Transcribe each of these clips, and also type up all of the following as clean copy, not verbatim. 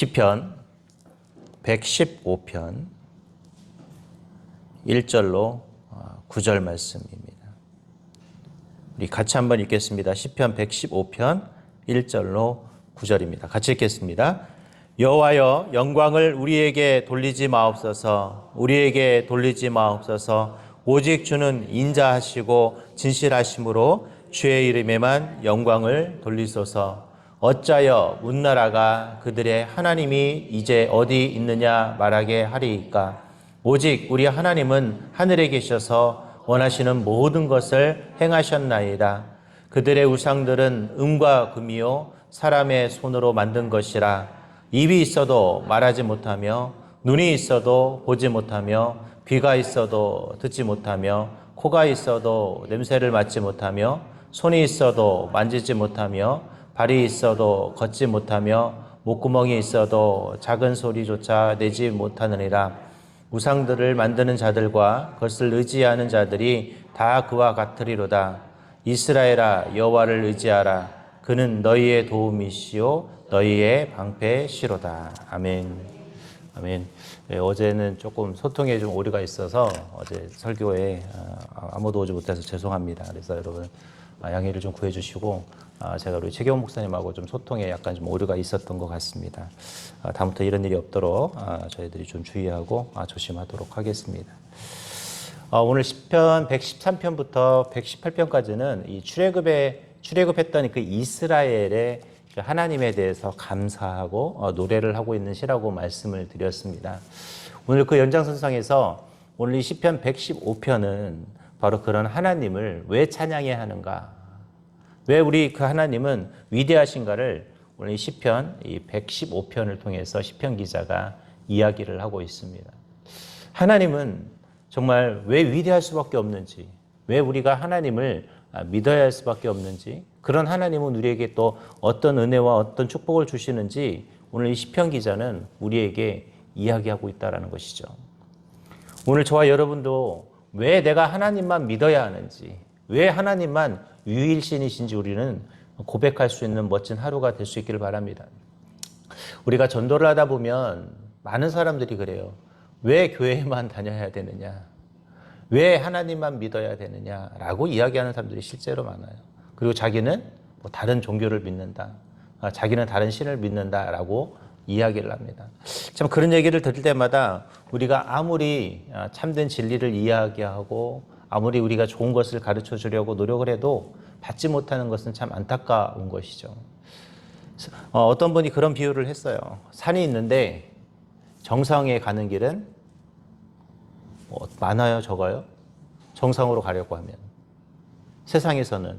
시편 115편 1절로 9절 말씀입니다. 우리 같이 한번 읽겠습니다. 시편 115편 1절로 9절입니다. 같이 읽겠습니다. 여호와여, 영광을 우리에게 돌리지 마옵소서. 우리에게 돌리지 마옵소서. 오직 주는 인자하시고 진실하심으로 주의 이름에만 영광을 돌리소서. 어찌하여 문나라가 그들의 하나님이 이제 어디 있느냐 말하게 하리이까. 오직 우리 하나님은 하늘에 계셔서 원하시는 모든 것을 행하셨나이다. 그들의 우상들은 은과 금이요 사람의 손으로 만든 것이라. 입이 있어도 말하지 못하며, 눈이 있어도 보지 못하며, 귀가 있어도 듣지 못하며, 코가 있어도 냄새를 맡지 못하며, 손이 있어도 만지지 못하며, 발이 있어도 걷지 못하며, 목구멍이 있어도 작은 소리조차 내지 못하느니라. 우상들을 만드는 자들과 그것을 의지하는 자들이 다 그와 같으리로다. 이스라엘아, 여호와를 의지하라. 그는 너희의 도움이시요 너희의 방패시로다. 아멘. 아멘. 네, 어제는 조금 소통에 좀 오류가 있어서 어제 설교에 아무도 오지 못해서 죄송합니다. 그래서 여러분 양해를 좀 구해주시고, 제가 우리 최경훈 목사님하고 좀 소통에 약간 좀 오류가 있었던 것 같습니다. 다음부터 이런 일이 없도록 저희들이 좀 주의하고 조심하도록 하겠습니다. 오늘 시편 113편부터 118편까지는 이 출애굽했던 그 이스라엘의 하나님에 대해서 감사하고 노래를 하고 있는 시라고 말씀을 드렸습니다. 오늘 그 연장선상에서 오늘 이 시편 115편은 바로 그런 하나님을 왜 찬양해야 하는가, 왜 우리 그 하나님은 위대하신가를 오늘 이 시편 115편을 통해서 시편 기자가 이야기를 하고 있습니다. 하나님은 정말 왜 위대할 수밖에 없는지, 왜 우리가 하나님을 믿어야 할 수밖에 없는지, 그런 하나님은 우리에게 또 어떤 은혜와 어떤 축복을 주시는지 오늘 이 시편 기자는 우리에게 이야기하고 있다는 것이죠. 오늘 저와 여러분도 왜 내가 하나님만 믿어야 하는지, 왜 하나님만 유일신이신지 우리는 고백할 수 있는 멋진 하루가 될 수 있기를 바랍니다. 우리가 전도를 하다 보면 많은 사람들이 그래요. 왜 교회에만 다녀야 되느냐? 왜 하나님만 믿어야 되느냐라고 이야기하는 사람들이 실제로 많아요. 그리고 자기는 뭐 다른 종교를 믿는다, 자기는 다른 신을 믿는다라고 이야기를 합니다. 참 그런 얘기를 들을 때마다 우리가 아무리 참된 진리를 이야기하고 아무리 우리가 좋은 것을 가르쳐 주려고 노력을 해도 받지 못하는 것은 참 안타까운 것이죠. 어떤 분이 그런 비유를 했어요. 산이 있는데 정상에 가는 길은 많아요, 적어요? 정상으로 가려고 하면. 세상에서는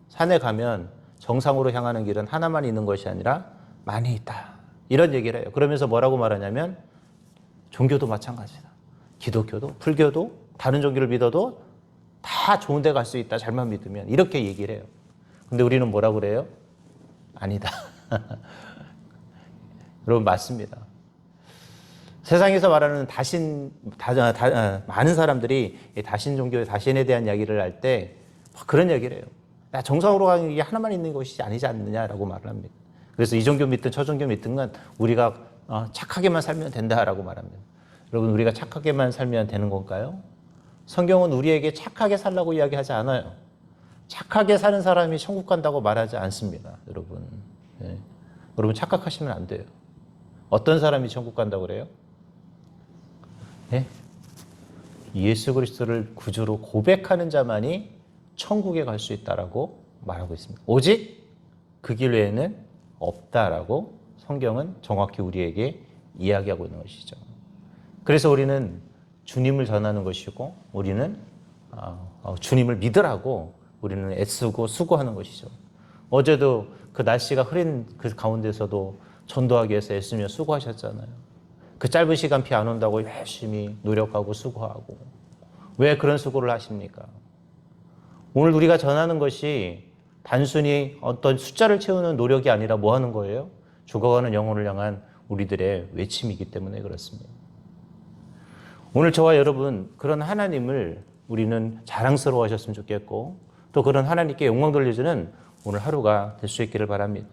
산에 가면 정상으로 향하는 길은 하나만 있는 것이 아니라 많이 있다, 이런 얘기를 해요. 그러면서 뭐라고 말하냐면 종교도 마찬가지다. 기독교도 불교도 다른 종교를 믿어도 다 좋은 데 갈 수 있다, 잘만 믿으면, 이렇게 얘기를 해요. 근데 우리는 뭐라고 그래요? 아니다. 여러분, 맞습니다. 세상에서 말하는 많은 사람들이 다신 종교의 다신에 대한 이야기를 할 때 그런 얘기를 해요. 나 정상으로 가는 게 하나만 있는 것이 아니지 않느냐라고 말을 합니다. 그래서 이 종교 믿든 저 종교 믿든 건 우리가 착하게만 살면 된다라고 말합니다. 여러분, 우리가 착하게만 살면 되는 건가요? 성경은 우리에게 착하게 살라고 이야기하지 않아요. 착하게 사는 사람이 천국 간다고 말하지 않습니다. 여러분, 네. 여러분 착각하시면 안 돼요. 어떤 사람이 천국 간다고 그래요? 네? 예수 그리스도를 구주로 고백하는 자만이 천국에 갈 수 있다라고 말하고 있습니다. 오직 그 길 외에는 없다라고 성경은 정확히 우리에게 이야기하고 있는 것이죠. 그래서 우리는 주님을 전하는 것이고, 우리는 주님을 믿으라고 우리는 애쓰고 수고하는 것이죠. 어제도 그 날씨가 흐린 그 가운데서도 전도하기 위해서 애쓰며 수고하셨잖아요. 그 짧은 시간 비 안 온다고 열심히 노력하고 수고하고. 왜 그런 수고를 하십니까? 오늘 우리가 전하는 것이 단순히 어떤 숫자를 채우는 노력이 아니라 뭐 하는 거예요? 죽어가는 영혼을 향한 우리들의 외침이기 때문에 그렇습니다. 오늘 저와 여러분, 그런 하나님을 우리는 자랑스러워 하셨으면 좋겠고, 또 그런 하나님께 영광 돌려주는 오늘 하루가 될 수 있기를 바랍니다.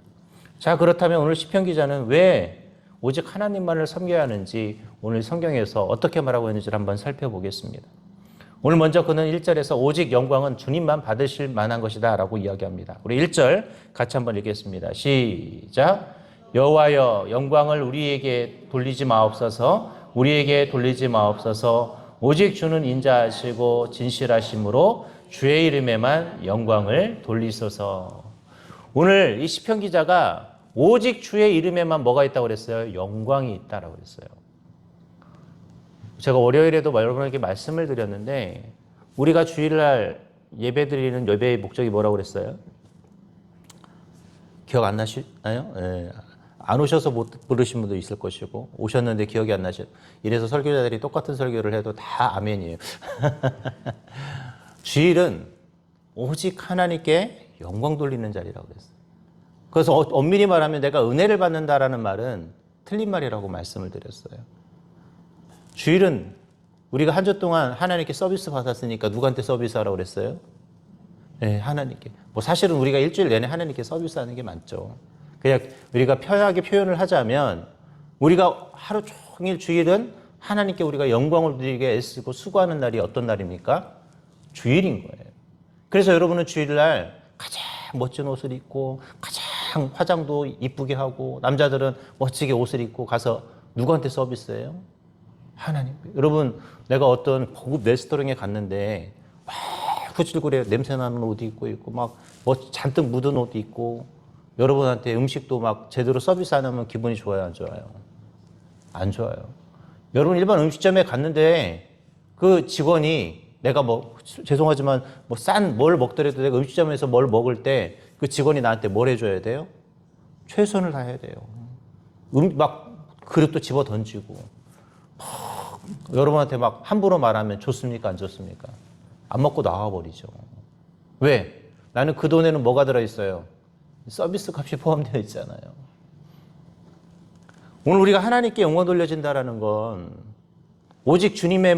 자, 그렇다면 오늘 시편 기자는 왜 오직 하나님만을 섬겨야 하는지 오늘 성경에서 어떻게 말하고 있는지를 한번 살펴보겠습니다. 오늘 먼저 그는 1절에서 오직 영광은 주님만 받으실 만한 것이다 라고 이야기합니다. 우리 1절 같이 한번 읽겠습니다. 시작. 여호와여 영광을 우리에게 돌리지 마옵소서. 우리에게 돌리지 마옵소서. 오직 주는 인자하시고 진실하심으로 주의 이름에만 영광을 돌리소서. 오늘 이 시편 기자가 오직 주의 이름에만 뭐가 있다고 그랬어요? 영광이 있다라고 그랬어요. 제가 월요일에도 여러분에게 말씀을 드렸는데 우리가 주일날 예배 드리는 예배의 목적이 뭐라고 그랬어요? 기억 안 나시나요? 네. 안 오셔서 못 부르신 분도 있을 것이고 오셨는데 기억이 안 나셔. 이래서 설교자들이 똑같은 설교를 해도 다 아멘이에요. 주일은 오직 하나님께 영광 돌리는 자리라고 그랬어요. 그래서 엄밀히 말하면 내가 은혜를 받는다라는 말은 틀린 말이라고 말씀을 드렸어요. 주일은 우리가 한 주 동안 하나님께 서비스 받았으니까 누구한테 서비스하라고 그랬어요? 네, 하나님께. 뭐 사실은 우리가 일주일 내내 하나님께 서비스하는 게 맞죠. 그냥 우리가 편하게 표현을 하자면 우리가 하루 종일 주일은 하나님께 우리가 영광을 드리게 애쓰고 수고하는 날이 어떤 날입니까? 주일인 거예요. 그래서 여러분은 주일날 가장 멋진 옷을 입고 가장 화장도 이쁘게 하고 남자들은 멋지게 옷을 입고 가서 누구한테 서비스해요? 하나님. 여러분 내가 어떤 고급 레스토랑에 갔는데 막 후질구레 냄새나는 옷 입고 있고 막 뭐 잔뜩 묻은 옷 입고 여러분한테 음식도 막 제대로 서비스 안 하면 기분이 좋아요, 안 좋아요? 안 좋아요. 여러분 일반 음식점에 갔는데 그 직원이 내가 뭐 죄송하지만 뭐 싼 뭘 먹더라도 내가 음식점에서 뭘 먹을 때 그 직원이 나한테 뭘 해줘야 돼요? 최선을 다해야 돼요. 막 그릇도 집어 던지고 여러분한테 막 함부로 말하면 좋습니까? 안 좋습니까? 안 먹고 나와버리죠. 왜? 나는 그 돈에는 뭐가 들어있어요? 서비스 값이 포함되어 있잖아요. 오늘 우리가 하나님께 영광 돌려진다라는 건 오직 주님의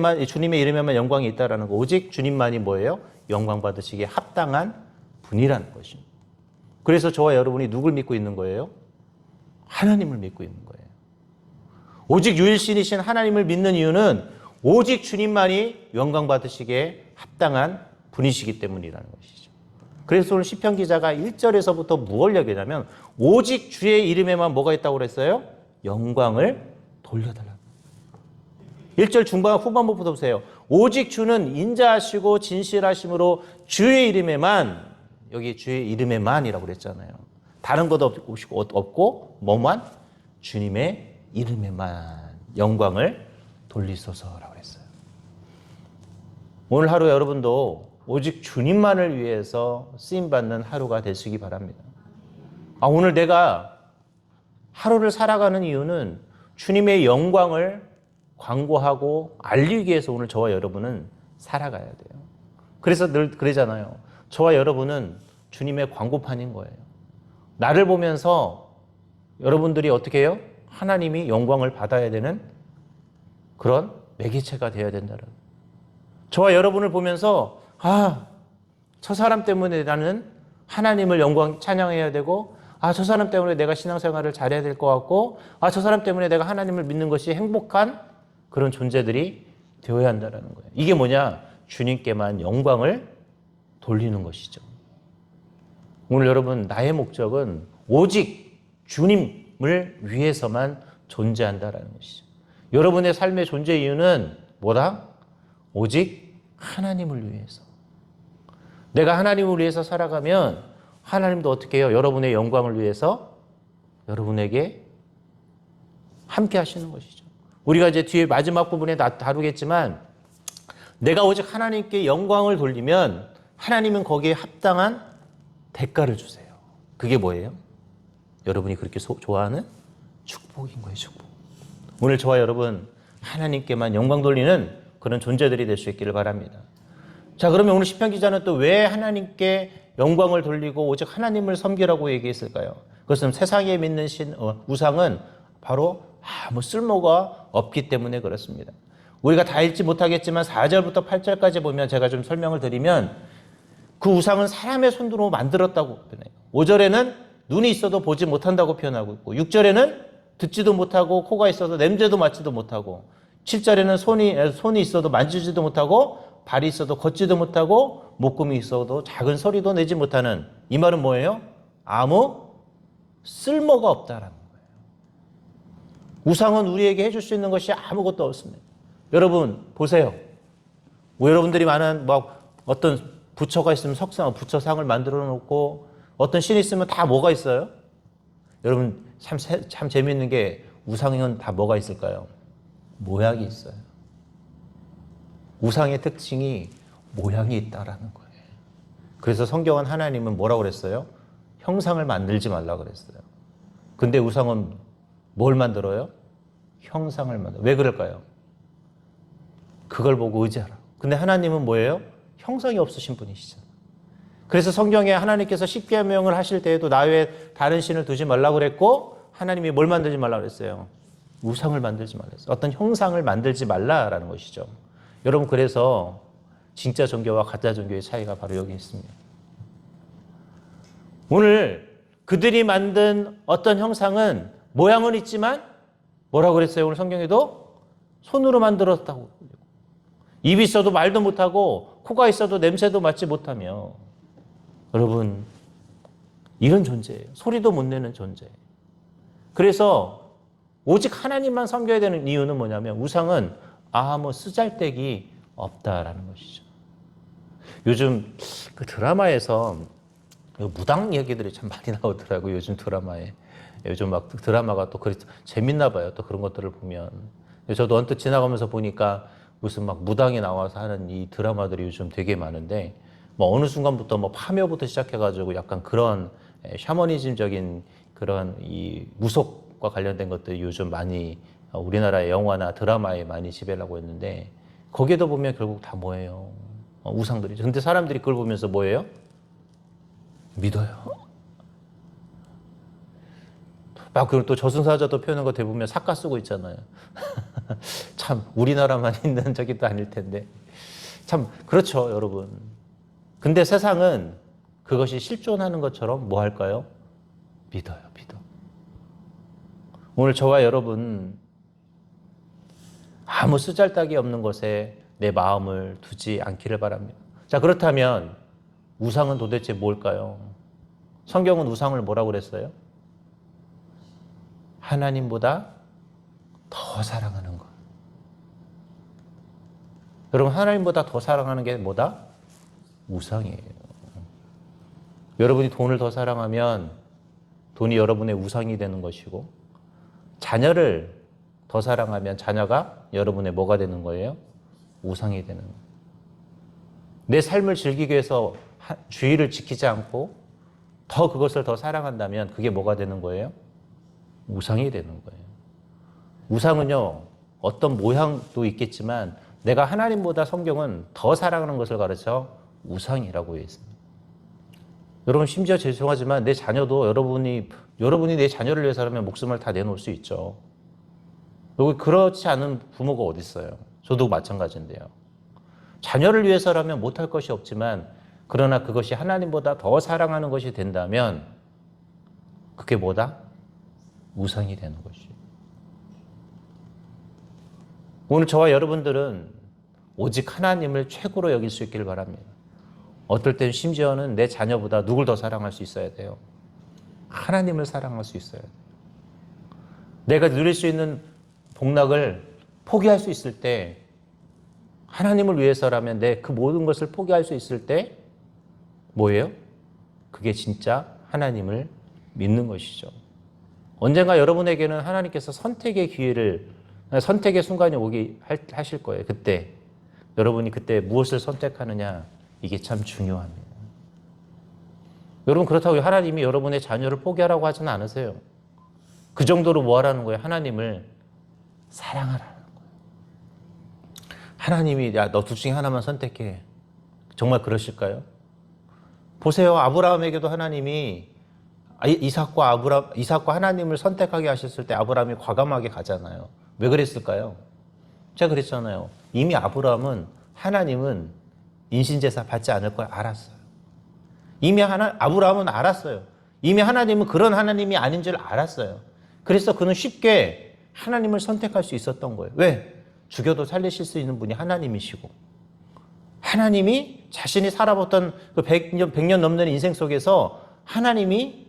이름에만 영광이 있다라는 거, 오직 주님만이 뭐예요? 영광 받으시기에 합당한 분이라는 것입니다. 그래서 저와 여러분이 누굴 믿고 있는 거예요? 하나님을 믿고 있는 거예요. 오직 유일신이신 하나님을 믿는 이유는 오직 주님만이 영광 받으시기에 합당한 분이시기 때문이라는 것이죠. 그래서 오늘 시편 기자가 1절에서부터 무엇을 얘기하냐면 오직 주의 이름에만 뭐가 있다고 그랬어요? 영광을 돌려달라. 1절 중반 후반부부터 보세요. 오직 주는 인자하시고 진실하심으로 주의 이름에만, 여기 주의 이름에만이라고 그랬잖아요. 다른 것도 없고 뭐만? 주님의 이름에만 영광을 돌리소서라고 했어요. 오늘 하루 여러분도 오직 주님만을 위해서 쓰임받는 하루가 되시기 바랍니다. 오늘 내가 하루를 살아가는 이유는 주님의 영광을 광고하고 알리기 위해서 오늘 저와 여러분은 살아가야 돼요. 그래서 늘 그러잖아요. 저와 여러분은 주님의 광고판인 거예요. 나를 보면서 여러분들이 어떻게 해요? 하나님이 영광을 받아야 되는 그런 매개체가 되어야 된다는. 저와 여러분을 보면서 저 사람 때문에 나는 하나님을 영광 찬양해야 되고 저 사람 때문에 내가 신앙생활을 잘해야 될 것 같고 저 사람 때문에 내가 하나님을 믿는 것이 행복한 그런 존재들이 되어야 한다는 거예요. 이게 뭐냐? 주님께만 영광을 돌리는 것이죠. 오늘 여러분 나의 목적은 오직 주님을 위해서만 존재한다는 것이죠. 여러분의 삶의 존재 이유는 뭐다? 오직 하나님을 위해서. 내가 하나님을 위해서 살아가면 하나님도 어떻게 해요? 여러분의 영광을 위해서 여러분에게 함께 하시는 것이죠. 우리가 이제 뒤에 마지막 부분에 다루겠지만 내가 오직 하나님께 영광을 돌리면 하나님은 거기에 합당한 대가를 주세요. 그게 뭐예요? 여러분이 그렇게 좋아하는 축복인 거예요. 축복. 오늘 저와 여러분 하나님께만 영광 돌리는 그런 존재들이 될 수 있기를 바랍니다. 자, 그러면 오늘 시편 기자는 또 왜 하나님께 영광을 돌리고 오직 하나님을 섬기라고 얘기했을까요? 그것은 세상에 믿는 우상은 바로 아무 쓸모가 없기 때문에 그렇습니다. 우리가 다 읽지 못하겠지만 4절부터 8절까지 보면 제가 좀 설명을 드리면 그 우상은 사람의 손으로 만들었다고 표현해요. 5절에는 눈이 있어도 보지 못한다고 표현하고 있고 6절에는 듣지도 못하고 코가 있어도 냄새도 맡지도 못하고 7절에는 손이 있어도 만지지도 못하고 발이 있어도 걷지도 못하고 목구멍이 있어도 작은 소리도 내지 못하는 이 말은 뭐예요? 아무 쓸모가 없다라는 거예요. 우상은 우리에게 해줄 수 있는 것이 아무것도 없습니다. 여러분 보세요. 여러분들이 많은 어떤 부처가 있으면 부처상을 만들어 놓고 어떤 신이 있으면 다 뭐가 있어요? 여러분 참 재미있는 게 우상은 다 뭐가 있을까요? 모양이 있어요. 우상의 특징이 모양이 있다라는 거예요. 그래서 성경은 하나님은 뭐라고 그랬어요? 형상을 만들지 말라고 그랬어요. 근데 우상은 뭘 만들어요? 형상을 만들어요. 왜 그럴까요? 그걸 보고 의지하라. 근데 하나님은 뭐예요? 형상이 없으신 분이시잖아요. 그래서 성경에 하나님께서 십계명을 하실 때에도 나 외에 다른 신을 두지 말라고 그랬고 하나님이 뭘 만들지 말라고 그랬어요? 우상을 만들지 말라 그랬어요. 어떤 형상을 만들지 말라라는 것이죠. 여러분 그래서 진짜 종교와 가짜 종교의 차이가 바로 여기 있습니다. 오늘 그들이 만든 어떤 형상은 모양은 있지만 뭐라고 그랬어요? 오늘 성경에도 손으로 만들었다고. 입이 있어도 말도 못하고 코가 있어도 냄새도 맡지 못하며 여러분 이런 존재예요. 소리도 못 내는 존재. 그래서 오직 하나님만 섬겨야 되는 이유는 뭐냐면 우상은 아무 쓰잘데기 없다라는 것이죠. 요즘 그 드라마에서 무당 얘기들이 참 많이 나오더라고요. 요즘 드라마에. 요즘 막 드라마가 또 재밌나 봐요. 또 그런 것들을 보면. 저도 언뜻 지나가면서 보니까 무슨 막 무당이 나와서 하는 이 드라마들이 요즘 되게 많은데 뭐 어느 순간부터 뭐 파묘부터 시작해가지고 약간 그런 샤머니즘적인 그런 이 무속과 관련된 것들이 요즘 많이 우리나라의 영화나 드라마에 많이 지배를 하고 있는데 거기에도 보면 결국 다 뭐예요? 우상들이죠. 근데 사람들이 그걸 보면서 뭐예요? 믿어요. 막 그리고 또 저승사자도 표현한 거 대부분 삭가 쓰고 있잖아요. 참 우리나라만 있는 적이 아닐 텐데 참 그렇죠 여러분. 근데 세상은 그것이 실존하는 것처럼 뭐 할까요? 믿어요. 믿어. 오늘 저와 여러분 아무 쓰잘데기 없는 것에 내 마음을 두지 않기를 바랍니다. 자 그렇다면 우상은 도대체 뭘까요? 성경은 우상을 뭐라고 그랬어요? 하나님보다 더 사랑하는 것. 여러분 하나님보다 더 사랑하는 게 뭐다? 우상이에요. 여러분이 돈을 더 사랑하면 돈이 여러분의 우상이 되는 것이고 자녀를 더 사랑하면 자녀가 여러분의 뭐가 되는 거예요? 우상이 되는 거예요. 내 삶을 즐기기 위해서 주의를 지키지 않고 더 그것을 더 사랑한다면 그게 뭐가 되는 거예요? 우상이 되는 거예요. 우상은요, 어떤 모양도 있겠지만 내가 하나님보다 성경은 더 사랑하는 것을 가르쳐 우상이라고 했습니다. 여러분 심지어 죄송하지만 내 자녀도 여러분이 내 자녀를 위해서라면 목숨을 다 내놓을 수 있죠. 여기 그렇지 않은 부모가 어디 있어요? 저도 마찬가지인데요. 자녀를 위해서라면 못할 것이 없지만 그러나 그것이 하나님보다 더 사랑하는 것이 된다면 그게 뭐다? 우상이 되는 것이죠. 오늘 저와 여러분들은 오직 하나님을 최고로 여길 수 있기를 바랍니다. 어떨 때는 심지어는 내 자녀보다 누굴 더 사랑할 수 있어야 돼요? 하나님을 사랑할 수 있어야 돼요. 내가 누릴 수 있는 복락을 포기할 수 있을 때 하나님을 위해서라면 내 그 모든 것을 포기할 수 있을 때 뭐예요? 그게 진짜 하나님을 믿는 것이죠. 언젠가 여러분에게는 하나님께서 선택의 순간이 오게 하실 거예요. 그때 여러분이 그때 무엇을 선택하느냐 이게 참 중요합니다. 여러분 그렇다고 하나님이 여러분의 자녀를 포기하라고 하지는 않으세요. 그 정도로 뭐 하라는 거예요? 하나님을 사랑하라는 거예요. 하나님이 야, 너 둘 중에 하나만 선택해. 정말 그러실까요? 보세요. 아브라함에게도 하나님이 이삭과 하나님을 선택하게 하셨을 때 아브라함이 과감하게 가잖아요. 왜 그랬을까요? 제가 그랬잖아요. 이미 아브라함은 하나님은 인신제사 받지 않을 걸 알았어요. 아브라함은 알았어요. 이미 하나님은 그런 하나님이 아닌 줄 알았어요. 그래서 그는 쉽게 하나님을 선택할 수 있었던 거예요. 왜? 죽여도 살리실 수 있는 분이 하나님이시고, 하나님이 자신이 살아봤던 그 100년 넘는 인생 속에서 하나님이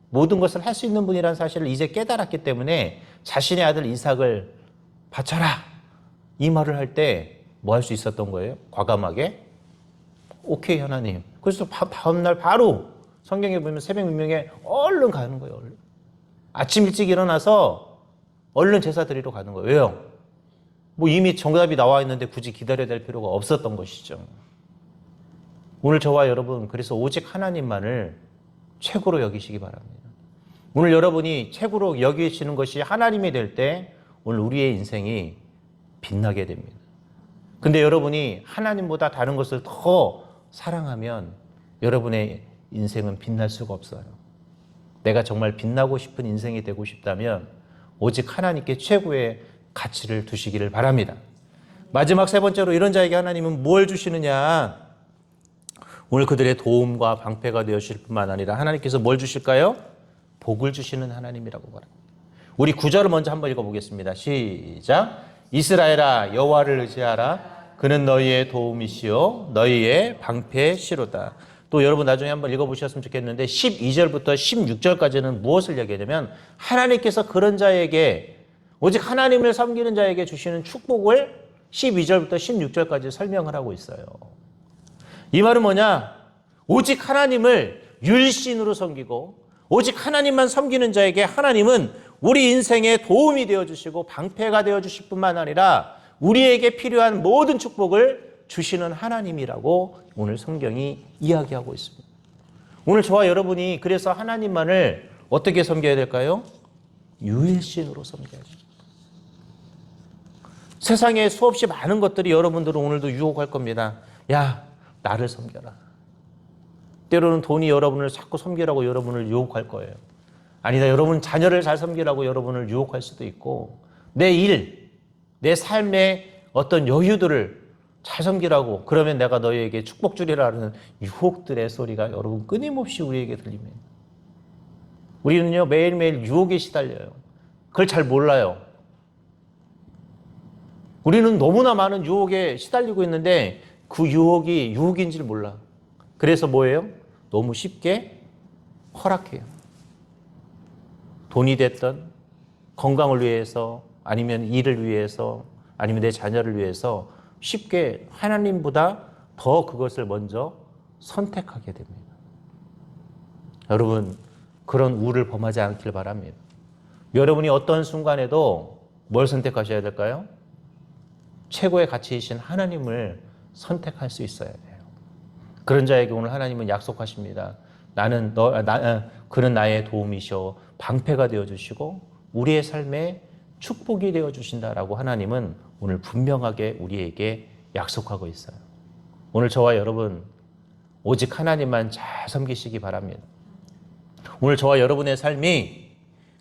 모든 것을 할 수 있는 분이라는 사실을 이제 깨달았기 때문에 자신의 아들 이삭을 바쳐라, 이 말을 할 때 뭐 할 수 있었던 거예요? 과감하게 오케이 하나님. 그래서 다음날 바로 성경에 보면 새벽 민명에 얼른 가는 거예요. 얼른. 아침 일찍 일어나서 얼른 제사 드리러 가는 거예요. 왜요? 뭐 이미 정답이 나와 있는데 굳이 기다려야 될 필요가 없었던 것이죠. 오늘 저와 여러분, 그래서 오직 하나님만을 최고로 여기시기 바랍니다. 오늘 여러분이 최고로 여기시는 것이 하나님이 될 때 오늘 우리의 인생이 빛나게 됩니다. 근데 여러분이 하나님보다 다른 것을 더 사랑하면 여러분의 인생은 빛날 수가 없어요. 내가 정말 빛나고 싶은 인생이 되고 싶다면 오직 하나님께 최고의 가치를 두시기를 바랍니다. 마지막 세 번째로 이런 자에게 하나님은 뭘 주시느냐? 오늘 그들의 도움과 방패가 되어주실 뿐만 아니라 하나님께서 뭘 주실까요? 복을 주시는 하나님이라고 말합니다. 우리 9절을 먼저 한번 읽어보겠습니다. 시작. 이스라엘아 여호와를 의지하라. 그는 너희의 도움이시요 너희의 방패시로다. 또 여러분 나중에 한번 읽어보셨으면 좋겠는데 12절부터 16절까지는 무엇을 얘기하냐면 하나님께서 그런 자에게 오직 하나님을 섬기는 자에게 주시는 축복을 12절부터 16절까지 설명을 하고 있어요. 이 말은 뭐냐? 오직 하나님을 율신으로 섬기고 오직 하나님만 섬기는 자에게 하나님은 우리 인생에 도움이 되어주시고 방패가 되어주실 뿐만 아니라 우리에게 필요한 모든 축복을 주시는 하나님이라고 오늘 성경이 이야기하고 있습니다. 오늘 저와 여러분이 그래서 하나님만을 어떻게 섬겨야 될까요? 율신으로 섬겨야죠. 세상에 수없이 많은 것들이 여러분들은 오늘도 유혹할 겁니다. 야, 나를 섬겨라. 때로는 돈이 여러분을 자꾸 섬기라고 여러분을 유혹할 거예요. 아니다, 여러분 자녀를 잘 섬기라고 여러분을 유혹할 수도 있고 내 일, 내 삶의 어떤 여유들을 잘 섬기라고 그러면 내가 너희에게 축복 주리라는 유혹들의 소리가 여러분 끊임없이 우리에게 들립니다. 우리는요 매일매일 유혹에 시달려요. 그걸 잘 몰라요. 우리는 너무나 많은 유혹에 시달리고 있는데 그 유혹이 유혹인지를 몰라. 그래서 뭐예요? 너무 쉽게 허락해요. 돈이 됐든 건강을 위해서 아니면 일을 위해서 아니면 내 자녀를 위해서 쉽게 하나님보다 더 그것을 먼저 선택하게 됩니다. 여러분 그런 우를 범하지 않길 바랍니다. 여러분이 어떤 순간에도 뭘 선택하셔야 될까요? 최고의 가치이신 하나님을 선택할 수 있어야 돼요. 그런 자에게 오늘 하나님은 약속하십니다. 그는 나의 도움이시오 방패가 되어주시고 우리의 삶에 축복이 되어주신다라고 하나님은 오늘 분명하게 우리에게 약속하고 있어요. 오늘 저와 여러분 오직 하나님만 잘 섬기시기 바랍니다. 오늘 저와 여러분의 삶이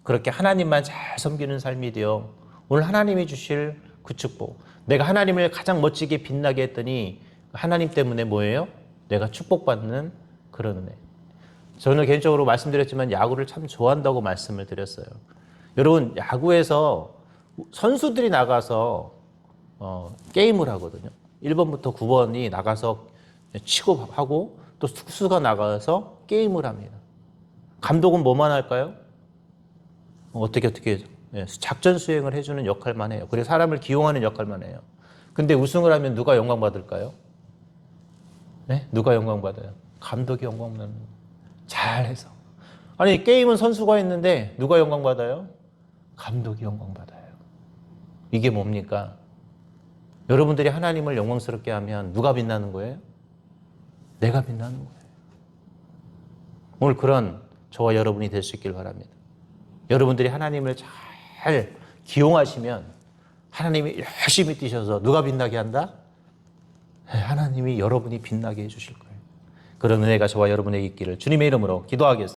그렇게 하나님만 잘 섬기는 삶이 되어 오늘 하나님이 주실 그 축복, 내가 하나님을 가장 멋지게 빛나게 했더니 하나님 때문에 뭐예요? 내가 축복받는 그런 은혜. 저는 개인적으로 말씀드렸지만 야구를 참 좋아한다고 말씀을 드렸어요. 여러분 야구에서 선수들이 나가서 게임을 하거든요. 1번부터 9번이 나가서 치고 하고 또 투수가 나가서 게임을 합니다. 감독은 뭐만 할까요? 어떻게 작전 수행을 해주는 역할만 해요. 그래서 사람을 기용하는 역할만 해요. 근데 우승을 하면 누가 영광 받을까요? 네? 누가 영광 받아요? 감독이 영광 받는 잘해서. 아니 게임은 선수가 했는데 누가 영광 받아요? 감독이 영광 받아요. 이게 뭡니까? 여러분들이 하나님을 영광스럽게 하면 누가 빛나는 거예요? 내가 빛나는 거예요. 오늘 그런 저와 여러분이 될 수 있길 바랍니다. 여러분들이 하나님을 잘 기용하시면 하나님이 열심히 뛰셔서 누가 빛나게 한다? 하나님이 여러분이 빛나게 해주실 거예요. 그런 은혜가 저와 여러분에게 있기를 주님의 이름으로 기도하겠습니다.